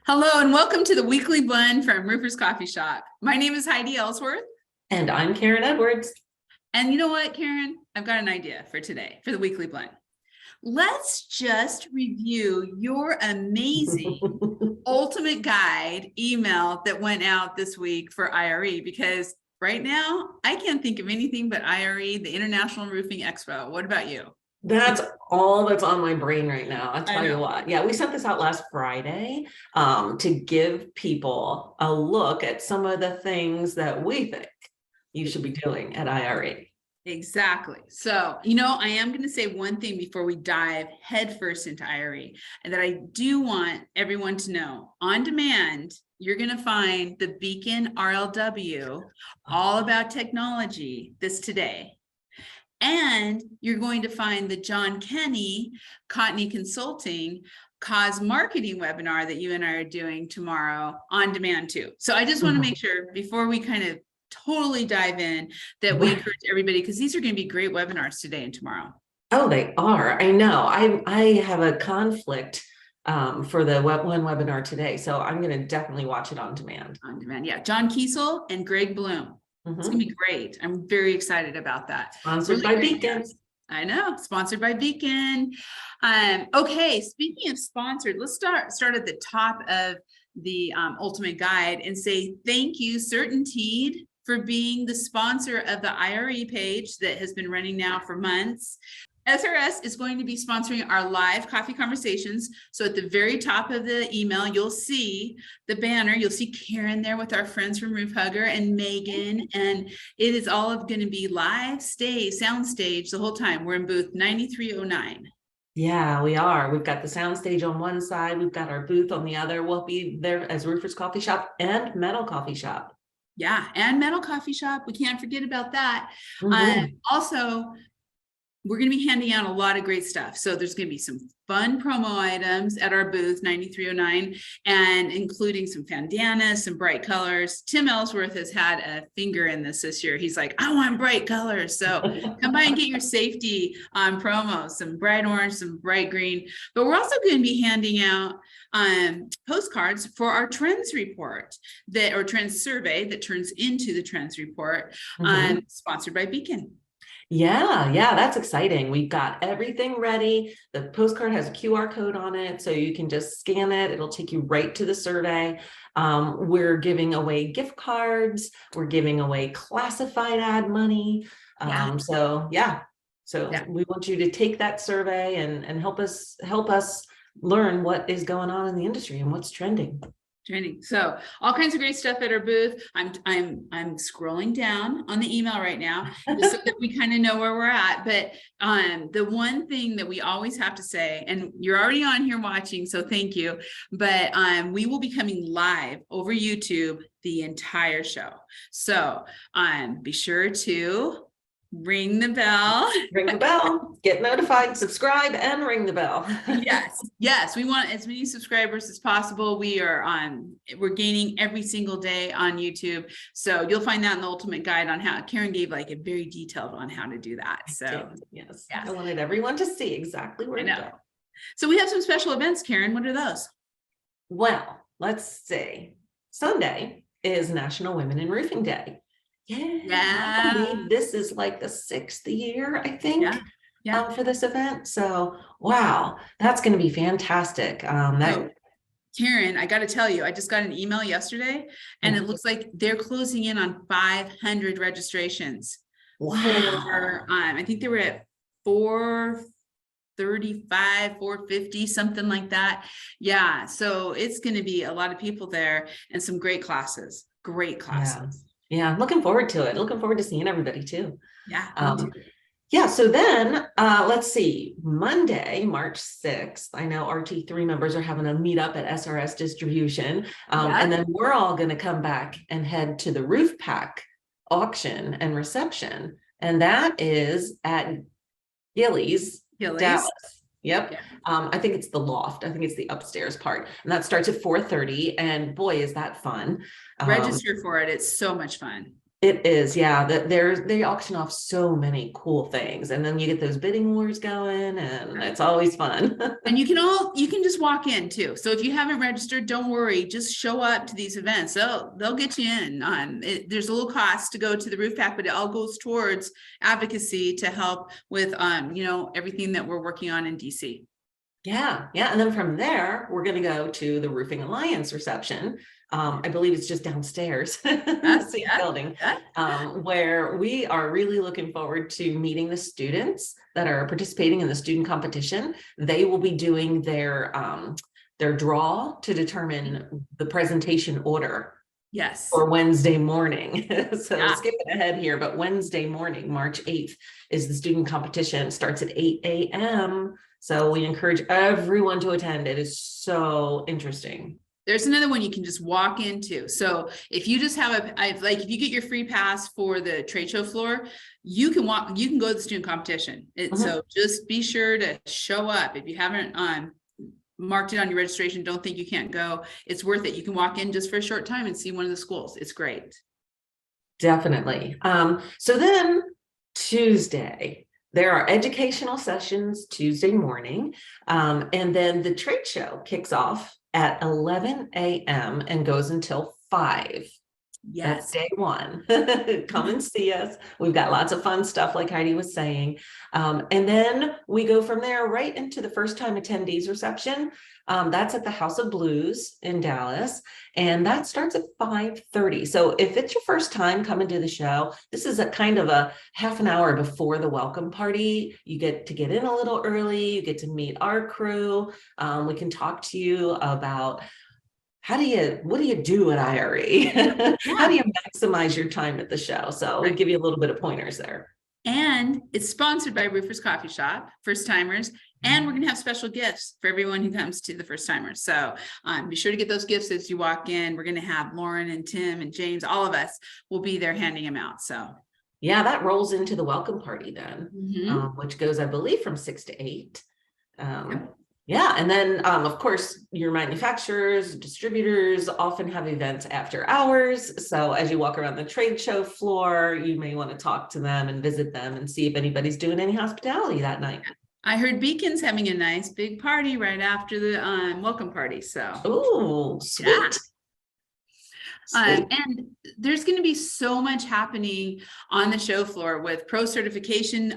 Hello and welcome to the weekly blend from Roofer's Coffee Shop. My name is Heidi Ellsworth. And I'm Karen Edwards. And you know what, Karen? I've got an idea for today, for the weekly blend. Let's just review your amazing ultimate guide email that went out this week for IRE, because right now I can't think of anything but IRE, the International Roofing Expo. What about you? That's all that's on my brain right now. I'll tell you what. Yeah, we sent this out last Friday to give people a look at some of the things that we think you should be doing at IRE. Exactly. So, I am going to say one thing before we dive headfirst into IRE, and that I do want everyone to know. On demand, you're going to find the Beacon RLW, all about technology, this today. And you're going to find the John Kenny Cottney Consulting cause marketing webinar that you and I are doing tomorrow on demand too. So I just want to make sure before we kind of totally dive in that we encourage everybody, because these are going to be great webinars today and tomorrow. Oh, they are. I know. I have a conflict for the one webinar today, so I'm going to definitely watch it on demand. On demand, yeah. John Kiesel and Greg Bloom. It's going to be great. I'm very excited about that. Sponsored by Beacon. I know, sponsored by Beacon. Okay, speaking of sponsored, let's start at the top of the Ultimate Guide and say thank you, Certainteed, for being the sponsor of the IRE page that has been running now for months. SRS is going to be sponsoring our live coffee conversations. So at the very top of the email, you'll see the banner. You'll see Karen there with our friends from Roof Hugger and Megan. And it is all going to be live soundstage the whole time. We're in booth 9309. Yeah, we are. We've got the soundstage on one side. We've got our booth on the other. We'll be there as Roofers Coffee Shop and Metal Coffee Shop. Yeah, and Metal Coffee Shop. We can't forget about that. Also, we're going to be handing out a lot of great stuff. So there's going to be some fun promo items at our booth 9309, and including some bandanas, some bright colors. Tim Ellsworth has had a finger in this year. He's like, I want bright colors. So come by and get your safety promos, some bright orange, some bright green. But we're also going to be handing out postcards for our trends report or trends survey that turns into the trends report, sponsored by Beacon. Yeah, that's exciting. We've got everything ready. The postcard has a QR code on it, so you can just scan it. It'll take you right to the survey. We're giving away gift cards. We're giving away classified ad money. So we want you to take that survey and help us learn what is going on in the industry and what's trending. So all kinds of great stuff at our booth. I'm scrolling down on the email right now just so that we kind of know where we're at. But the one thing that we always have to say, and you're already on here watching, so thank you, but we will be coming live over YouTube the entire show. So be sure to ring the bell. Ring the bell, get notified, subscribe, and ring the bell. Yes. We want as many subscribers as possible. We're gaining every single day on YouTube. So you'll find that in the Ultimate Guide on how Karen gave like a very detailed on how to do that. So yes. I wanted everyone to see exactly where to go. So we have some special events, Karen. What are those? Well, let's see. Sunday is National Women in Roofing Day. Yeah. I believe this is like the 6th year, I think, for this event. So, wow, that's going to be fantastic. Karen, I got to tell you, I just got an email yesterday, and it looks like they're closing in on 500 registrations. Wow. I think they were at 435, 450, something like that. Yeah, so it's going to be a lot of people there and some great classes. Yeah, I'm looking forward to it. Looking forward to seeing everybody too. Yeah. So then let's see, Monday, March 6th, I know RT3 members are having a meetup at SRS Distribution. And then we're all going to come back and head to the Roof Pack auction and reception. And that is at Gillies. Dallas. Yep. I think it's the loft. I think it's the upstairs part. And that starts at 4:30. And boy, is that fun. Register for it. It's so much fun. It is, yeah. That they auction off so many cool things, and then you get those bidding wars going, and it's always fun. And you can just walk in too. So if you haven't registered, don't worry, just show up to these events. They'll get you in. There's a little cost to go to the roof pack, but it all goes towards advocacy to help with everything that we're working on in DC. Yeah, yeah. And then from there, we're going to go to the Roofing Alliance reception. I believe it's just downstairs in the same building, where we are really looking forward to meeting the students that are participating in the student competition. They will be doing their draw to determine the presentation order. Yes. For Wednesday morning. So skipping ahead here, but Wednesday morning, March 8th, is the student competition. It starts at 8 a.m. So we encourage everyone to attend. It is so interesting. There's another one you can just walk into. So if you just have if you get your free pass for the trade show floor, you can go to the student competition. So just be sure to show up. If you haven't marked it on your registration, don't think you can't go. It's worth it. You can walk in just for a short time and see one of the schools. It's great. Definitely. So then Tuesday, there are educational sessions Tuesday morning. And then the trade show kicks off at 11 a.m. and goes until 5. Yes. That's day one. Come and see us. We've got lots of fun stuff, like Heidi was saying. And then we go from there right into the first time attendees reception. That's at the House of Blues in Dallas, and that starts at 5:30. So if it's your first time coming to the show, this is a kind of a half an hour before the welcome party. You get to get in a little early. You get to meet our crew. We can talk to you about what do you do at IRE? How do you maximize your time at the show? So we'll give you a little bit of pointers there. And it's sponsored by Roofers Coffee Shop, first timers. And we're going to have special gifts for everyone who comes to the first timers. So be sure to get those gifts as you walk in. We're going to have Lauren and Tim and James, all of us will be there handing them out. So yeah, that rolls into the welcome party then, which goes, I believe, from 6 to 8. Yeah, and then of course, your manufacturers, distributors often have events after hours. So as you walk around the trade show floor, you may want to talk to them and visit them and see if anybody's doing any hospitality that night. I heard Beacon's having a nice big party right after the welcome party. So oh, sweet. Yeah. And there's going to be so much happening on the show floor with pro certification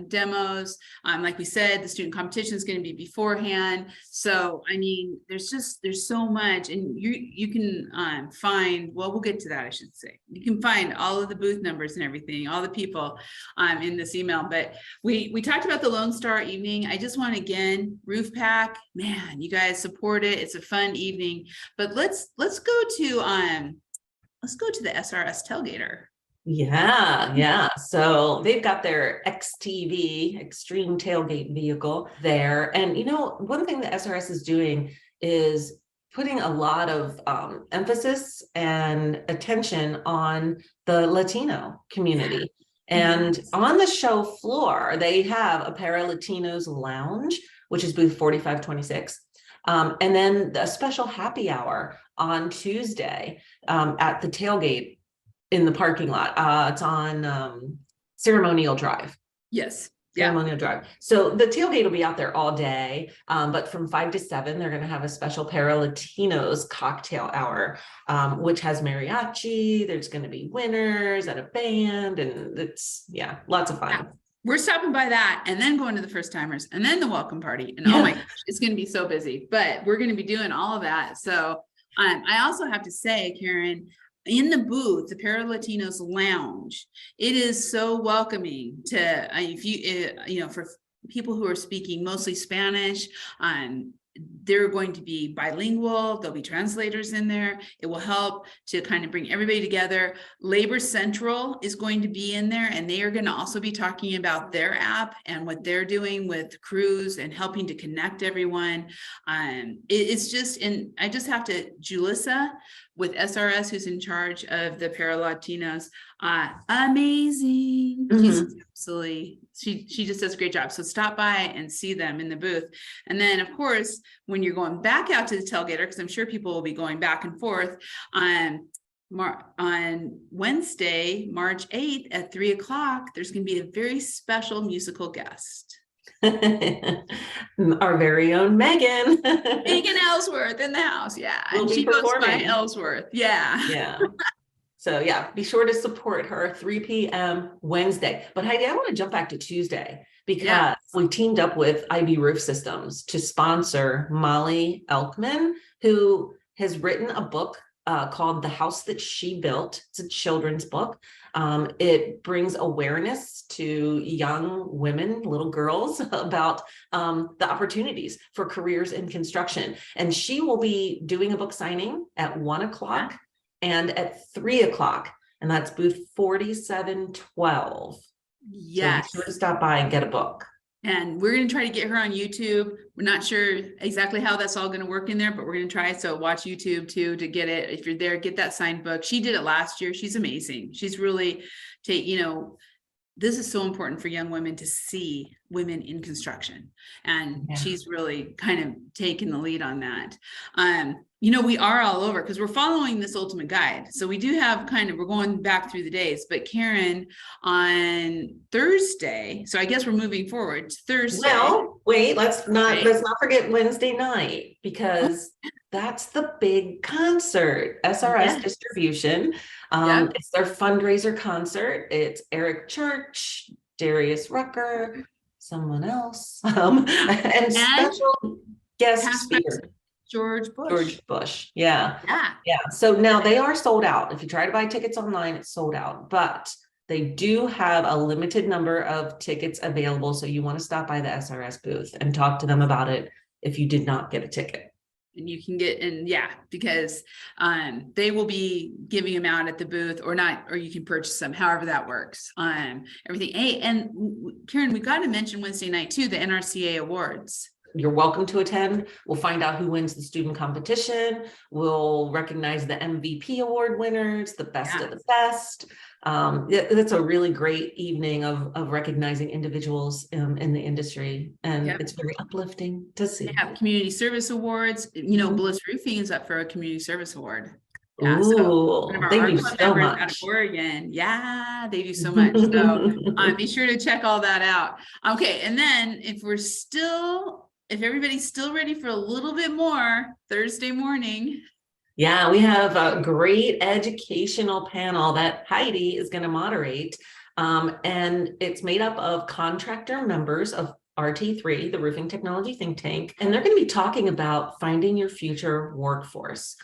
demos. Like we said, the student competition is going to be beforehand. So, I mean, there's so much, and you can find, well, we'll get to that, I should say. You can find all of the booth numbers and everything, all the people in this email. But we talked about the Lone Star evening. I just want, again, Roof Pack, man, you guys support it. It's a fun evening. But let's go to the SRS Tailgater. Yeah. So they've got their XTV, Extreme Tailgate Vehicle there. And, one thing that SRS is doing is putting a lot of emphasis and attention on the Latino community. And on the show floor, they have a Para Latinos Lounge, which is booth 4526. And then a special happy hour on Tuesday at the tailgate in the parking lot. It's on Ceremonial Drive. Yes. Ceremonial Drive. So the tailgate will be out there all day, but from 5 to 7, they're going to have a special Para Latinos cocktail hour, which has mariachi. There's going to be winners and a band, and it's, lots of fun. We're stopping by that and then going to the first timers and then the welcome party. And oh my gosh, it's going to be so busy, but we're going to be doing all of that. So I also have to say, Karen, in the booth, the Para Latinos Lounge, it is so welcoming to, if you, for people who are speaking mostly Spanish, they're going to be bilingual. There'll be translators in there. It will help to kind of bring everybody together. Labor Central is going to be in there, and they are going to also be talking about their app and what they're doing with crews and helping to connect everyone. It's just, and I just have to, Julissa with SRS, who's in charge of the Para Latinos, amazing. She's absolutely, she just does a great job. So stop by and see them in the booth. And then of course, when you're going back out to the tailgater, because I'm sure people will be going back and forth, on Wednesday, March 8th at 3:00, there's going to be a very special musical guest. Our very own Megan. Megan Ellsworth in the house. Yeah. Will And be she goes by performing. Ellsworth. Yeah. Yeah. So yeah, be sure to support her 3 p.m. Wednesday. But Heidi, I want to jump back to Tuesday because we teamed up with IB Roof Systems to sponsor Molly Elkman, who has written a book called The House That She Built. It's a children's book. It brings awareness to young women, little girls, about the opportunities for careers in construction. And she will be doing a book signing at 1:00 and at 3:00. And that's booth 4712. Yes. So be sure to stop by and get a book. And we're going to try to get her on YouTube. We're not sure exactly how that's all going to work in there, but we're going to try. So watch YouTube too, to get it. If you're there, get that signed book. She did it last year. She's amazing. She's really this is so important for young women to see women in construction. And she's really kind of taken the lead on that. We are all over because we're following this ultimate guide. So we do have we're going back through the days, but Karen on Thursday. So I guess we're moving forward to Thursday. Well, wait, let's not forget Wednesday night, because that's the big concert, SRS Distribution. It's their fundraiser concert. It's Eric Church, Darius Rucker, someone else, and special guest speaker. George Bush. Yeah. So now they are sold out. If you try to buy tickets online, it's sold out, but they do have a limited number of tickets available. So you want to stop by the SRS booth and talk to them about it if you did not get a ticket. And you can get in, because they will be giving them out at the booth or you can purchase them, however that works. Everything. Hey, and Karen, we got to mention Wednesday night too, the NRCA Awards. You're welcome to attend. We'll find out who wins the student competition. We'll recognize the MVP award winners, the best of the best. That's a really great evening of recognizing individuals in the industry. And it's very uplifting to see. They have community service awards. Bliss Roofing is up for a community service award. They do so much. Out of Oregon. Yeah, they do so much. So be sure to check all that out. Okay. And then if everybody's still ready for a little bit more, Thursday morning. Yeah, we have a great educational panel that Heidi is going to moderate. And it's made up of contractor members of RT3, the Roofing Technology Think Tank, and they're going to be talking about finding your future workforce.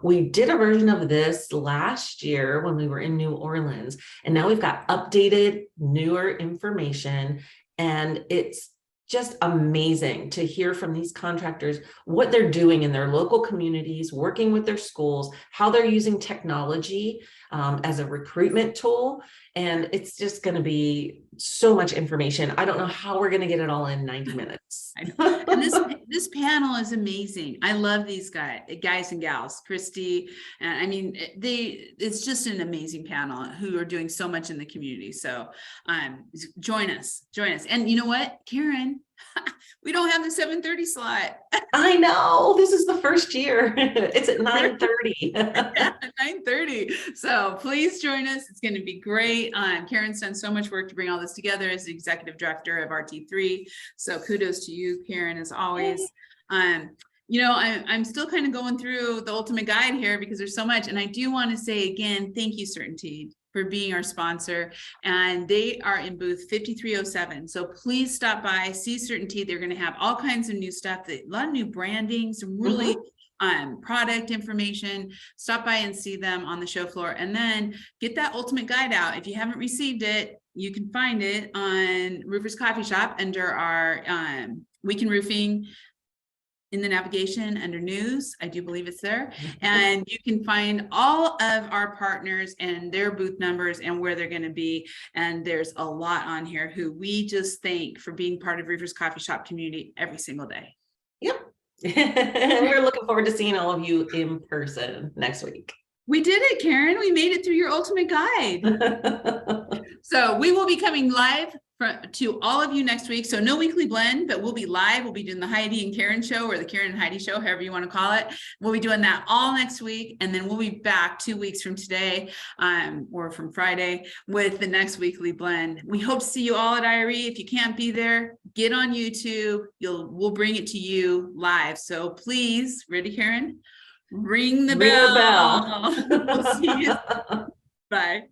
We did a version of this last year when we were in New Orleans, and now we've got updated, newer information, and it's just amazing to hear from these contractors what they're doing in their local communities, working with their schools, how they're using technology as a recruitment tool. And it's just going to be so much information. I don't know how we're going to get it all in 90 minutes. I know. And this panel is amazing. I love these guys and gals, Christy. And it's just an amazing panel who are doing so much in the community. So join us. And you know what, Karen, we don't have the 7:30 slot. I know, this is the first year. It's at 9:30. 9:30. So please join us. It's going to be great. Karen's done so much work to bring all this together as the executive director of RT3. So kudos to you, Karen, as always. I'm still kind of going through the ultimate guide here because there's so much. And I do want to say again, thank you, Certainty, for being our sponsor. And they are in booth 5307. So please stop by, see Certainty. They're going to have all kinds of new stuff, a lot of new branding, some really product information. Stop by and see them on the show floor, and then get that ultimate guide out. If you haven't received it, you can find it on Roofers Coffee Shop under our Weekend Roofing in the navigation under news. I do believe it's there. And you can find all of our partners and their booth numbers and where they're going to be. And there's a lot on here who we just thank for being part of Roofers Coffee Shop community every single day. Yep. We're looking forward to seeing all of you in person next week. We did it, Karen. We made it through your ultimate guide. So we will be coming live to all of you next week. So no weekly blend, but we'll be live. We'll be doing the Heidi and Karen show, or the Karen and Heidi show, however you want to call it. We'll be doing that all next week. And then we'll be back 2 weeks from today, or from Friday, with the next weekly blend. We hope to see you all at IRE. If you can't be there, get on YouTube. We'll bring it to you live. So please, ready, Karen? Ring the bell. Ring the bell. We'll see you. Bye.